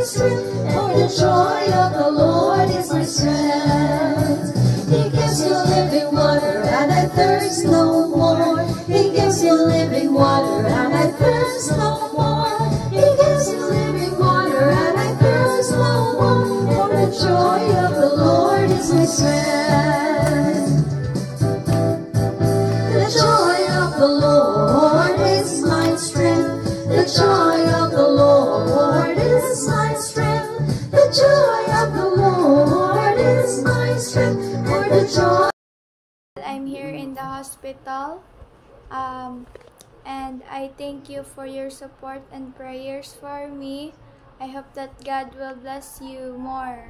strength, for the joy of the Lord is my strength. He gives you living water, and I thirst no more. He gives you living water, and I thirst no more. He gives you living water, and I thirst no more. For the joy of the Lord is my strength. The joy of the Lord is my strength. The joy of the Lord is my strength. The joy of the Lord is my strength. For the joy. I'm here in the hospital, and I thank you for your support and prayers for me. I hope that God will bless you more.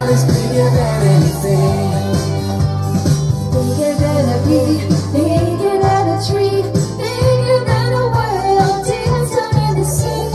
It's bigger than anything, bigger than a bee, bigger than a tree, bigger than a whale, dancing in the sea,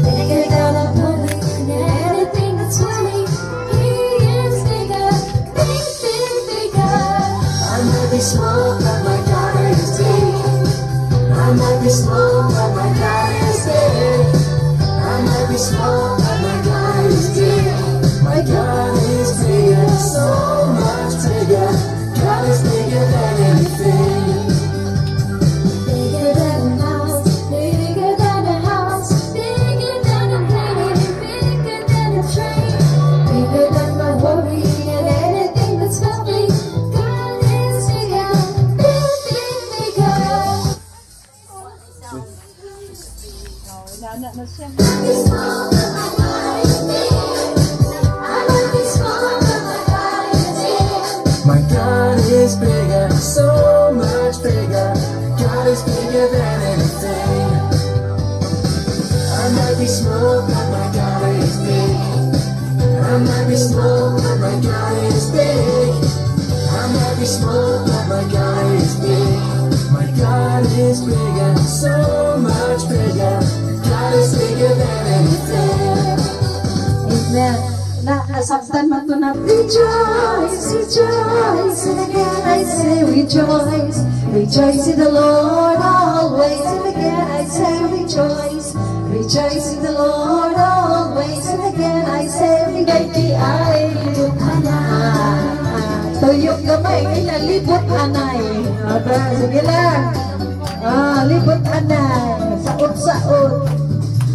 bigger than a bully, and anything that's willing. He is bigger, big, big, bigger. I might be small, but my God is big. I might be small, but my God is big. I might be small, but my God is big. My God is bigger, so much bigger. God is bigger than anything. Bigger than a house, bigger than a house, bigger than a plane, bigger than a train, bigger than my worry and anything that's lovely. God is bigger, big, big, bigger. My God is bigger, so much bigger. God is bigger than anything. I might be small, but my God is big. I might be small, but my God is big. I might be small, but my God is big. My God is bigger, so much bigger. God is bigger than anything. Amen. Nasaktan man to na rejoice, rejoice, and again I say rejoice, rejoice in the Lord always, and again I say rejoice, rejoice in the Lord always, and again I say rejoice. Ay libot anay, tuyok gamay kinalibot anay. Sige lang, libot anay, saot-saot.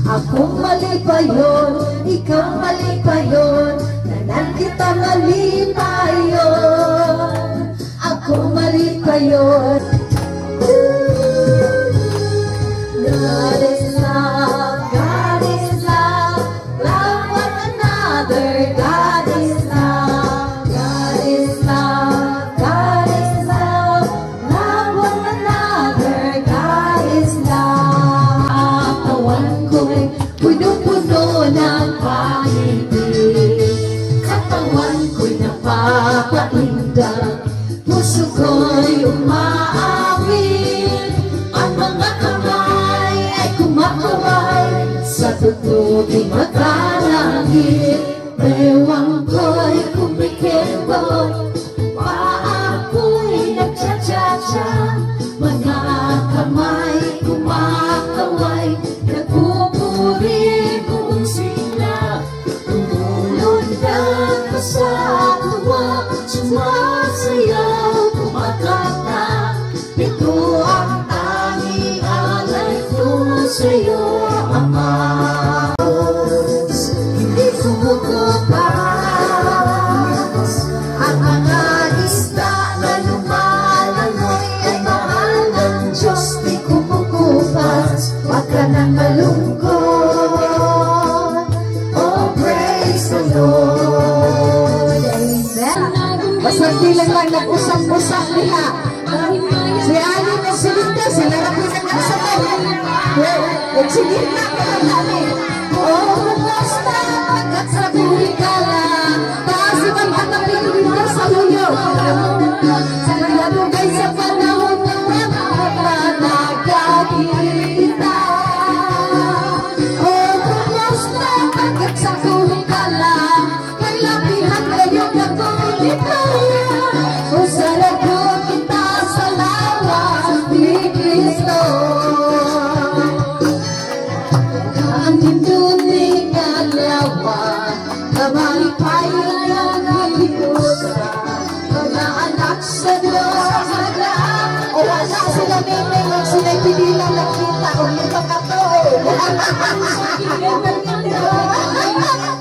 Ako mali pa yun, ikaw mali pa yun, nanan kita mali pa yun. Ako mali pa yun. God is love, God is love, love one another. God is love, God is love, God is love, love one another. God is love. Katawan ko'y puno-puno ng pag-ibig, katawan ko'y napapaindak, puso ko'y umaawit, ang mga kamay ay kumakaway sa tutubing magkalangit. Bewang ko'y kumikembot, paa ko'y nagtsatsa-tsa, mga kamay kumakaway, nagpupuri kung sila, tumulod lang ka sa tuwa, sumasayaw, kumakanta. Ito ang tanging alay ko sa'yo, Ama. Hindi kumukupas ang mga isda na lumalangoy, ay mahal ng Diyos. Di kumukupas, wag ka nang malungkot. Oh, praise the Lord. Amen. Basta di lang nag-usap-usap nila. Si Ali na si Linda, sila na pinag-usap. Sige na ka lang namin. Oh, basta pagkat sa buhay ka lang, taas ibang hatapin Linda sa luyo. Sila nalugay sa panahon ng mga nagkakita. Oh, basta pagkat sa buhay ka lang, may lapihan kayo na kumita. O sa lagot kita sa lawas ni Cristo.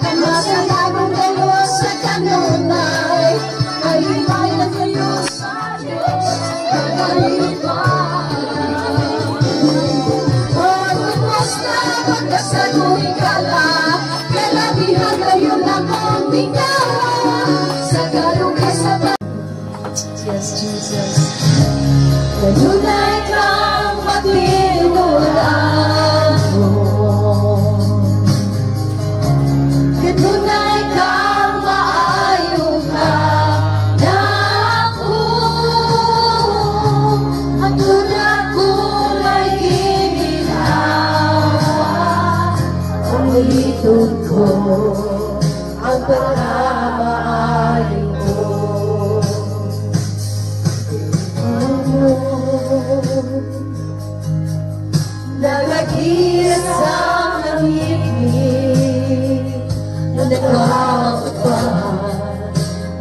Kamasayaman kayo sa kanunay, malibay na kayo sa Diyos, kagalipay. Pagkakos na pagkasaluhin ka lang, kalabihan kayo na kong binawa, sa kalungay sa yes, Jesus. Kanunay kang matinulan mo, kanunay kang maayong ako, at tulad ko ay gininawa, ang litod ko, ang pagkamaayong ko. Nalagyan sa ngipin na nakakapal,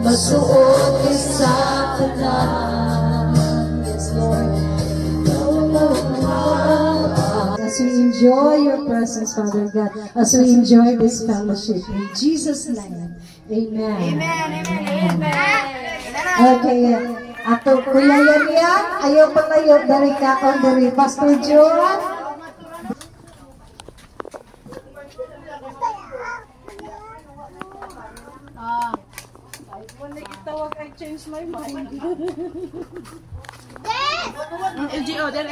masuot sa kanan. Yes, Lord. As we enjoy your presence, Father God, as we enjoy this fellowship, in Jesus' name, amen. Amen, amen, amen. Okay, ato kuya yan, ayaw palayo dari kaon dari Pastor Joan. I changed my mind. LGO, then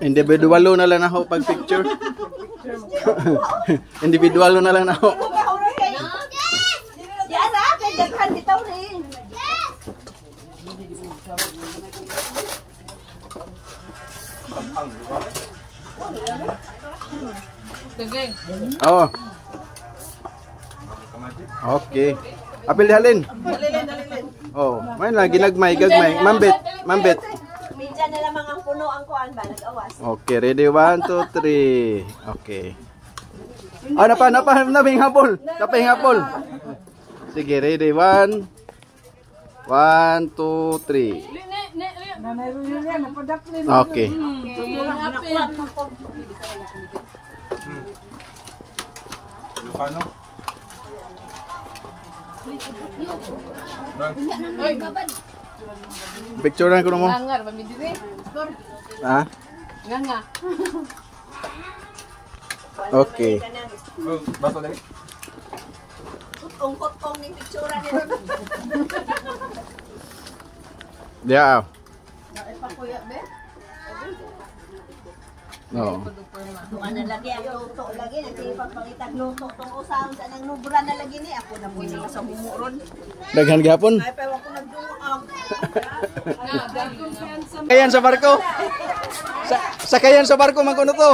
Individual na lang ako pag picture. Individual na lang ako. Oh. Okay. Apil halin. Oh, may lagi nagmay gagmay. Mambet, mambet. Minsan na lamang ang puno ang kuan ba nag-awas. Okay, ready 1 2 3. Okay. Ah, naping hapol. Naping hapol. Sige, ready 1 1 2 3. Okay. Picture na ko mo. Ngangar ba mi dire? Ha? Nganga. Okay. Baso lagi. Ungkot-ong ni picture ni ron. Yeah. Ay pa kuya be. No. Ano lagi ang luto lagi nagpapalitan luto tong usaon sa nang nubra na lagi ni ako na pwede ka sa humuron. Daghan gihapon. Ay pa ako nagduang. Kayan sa barko. Sakayan sa barko man kuno to.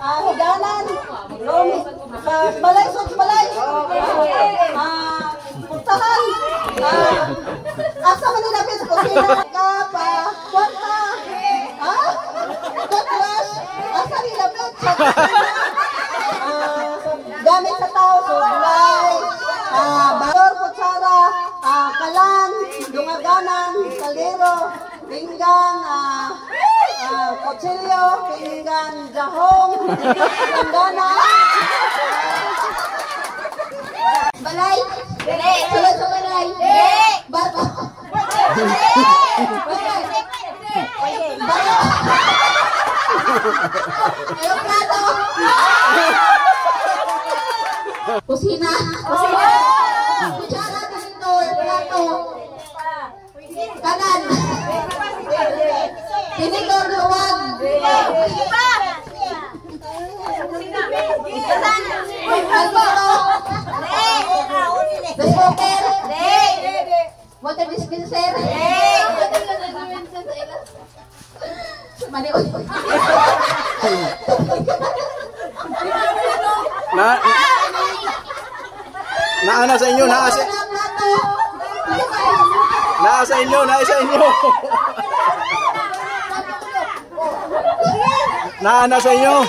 Higalan, balay, balay, puntahan, asa man nilapit sa kusina, kapa, kwarta, toothbrush, asa nilapit sa gamit sa tao, sublay, balor, kutsara, kalan, dungaganan, kalero, pinggan, kutsilyo, pinggan, jahong, tanggana, balay, sulod sa balay, barko, aeroplano, kusina, kutsara, tinidor, plato, kanan, tinidor, luwag, the smoker, water dispenser, maniod, Naana sa inyo, naa sa inyo, naa sa inyo. Naana sa inyo.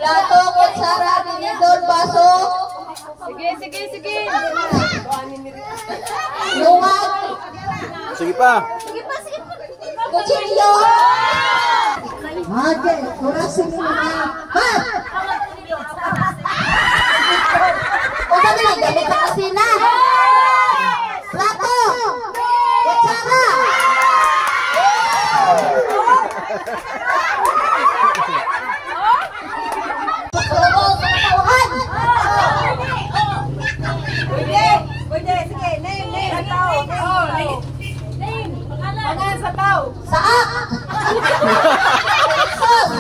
Plato, kutsara, tinidor, baso. Sige. Luwag. Sige pa. Kutsilyo. Ate, orasin mo na. Ha? O sabi lang, gamit ka kasi na. Plato. Kutsara. Pwede, sige, name, sa tao. Name. Pangalan sa tao. Saak. Sos.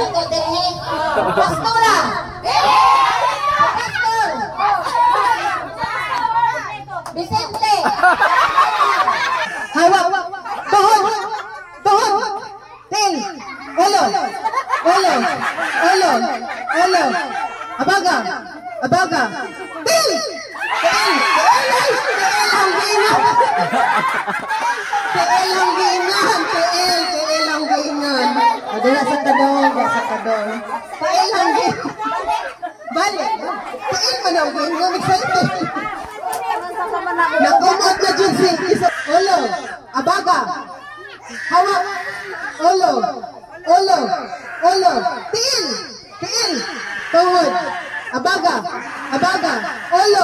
Ito din. Pastora. Pastor. Vicente. Hawak. Tuhod. Ting. Ulo. Abaga. Ting. TL ang gingan. Adala sa kadong. TL ang gingan. Bale. TL man ang gingan. Excited. Nakumot na dyan si Ulo. Abaga. Hawak. Ulo. TL. Tuhod. Abaga. Ulo.